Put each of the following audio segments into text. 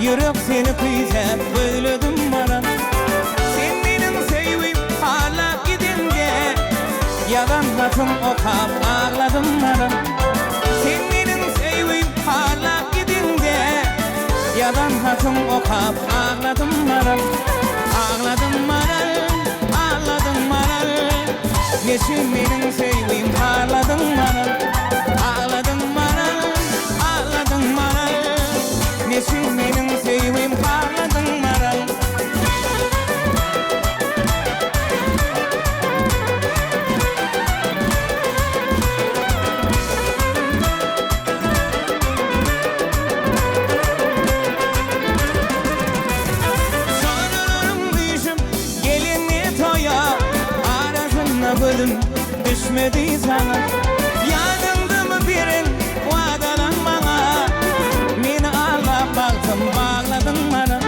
Yürek seni kıyzep böyledim baran. Sen benim sevim hala gidince yalan hatım okap ağladım baran. Sen benim sevim hala gidince yalan hatım okap ağladım baran. Ağladım baran, ağladım baran. Neşim benim sevim ağladım baran. Ağladım baran, ağladım baran. Neşim benim sevim ağladım baran. Sorulurum düşüm gelinli toya, arasında bölüm düşmedi sana. Yanımda mı birin vadalan bana, beni ağla baktım bağladın bana.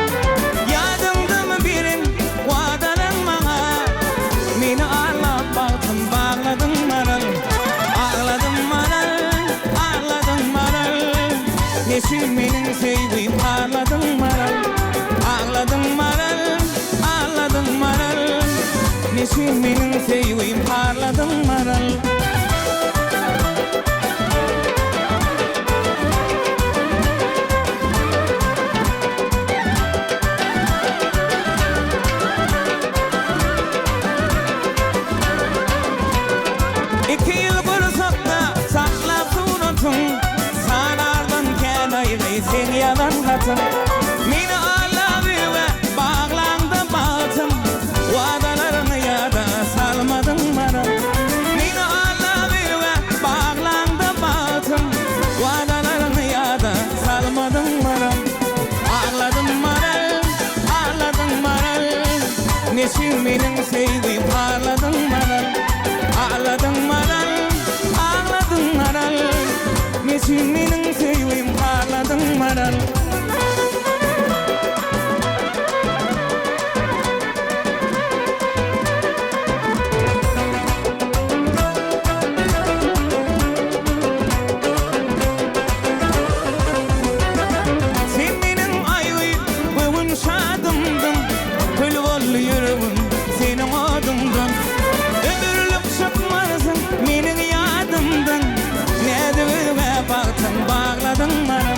Yanımda mı birin vadalan bana, beni ağla baktım bağladın bana. Ağladım bana, ağladım bana. Neşim benim sevdiğim ağladım bana. Ağladım bana, ağladım bana. Neşim benim sevdiğim ağladım bana. İki yıl kursakta saklap unutun, sanardan kenayı sen yalanlatın. Beni ağladı ve bağlandı bağıtım, vadalarını yada salmadın bana. Beni ağladı ve bağlandı bağıtım, vadalarını yada salmadın bana. Ağladım bana, ağladım bana. Neşim benim sevdiğim ağladım bana. Ağladım bana, ağladım bana. Neşim benim sevdiğim ağladım bana. Sen benim ayvı bugün şadımdın, kül bollu yüreğim senin adımdan. Ömürlük çıkmarsın benim yadımdan, nedime baktın bağladın bana.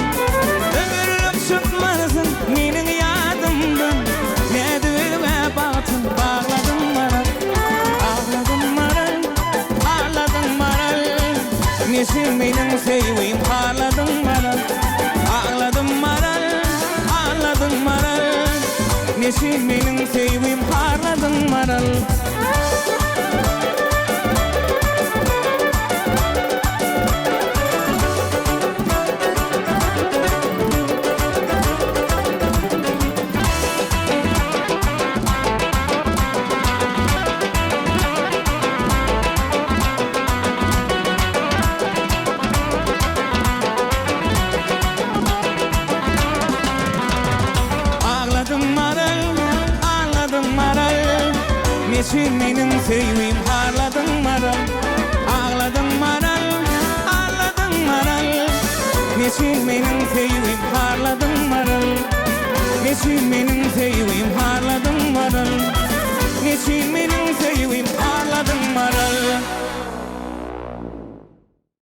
Ömürlük çıkmarsın benim yadımdan, nedime baktın bağladın bana. Ağladım bana, ağladım bana. Neşim benim sevdiğim ağladım bana. Ağladım bana, ağladım bana. Neşim benim sevdiğim ağladım bana. Ağladım bana, ağladım bana. Neşim benim sevdiğim ağladım bana. Ağladım bana, ağladım bana. Neşim benim sevdiğim ağladım bana. Neşim benim sevdiğim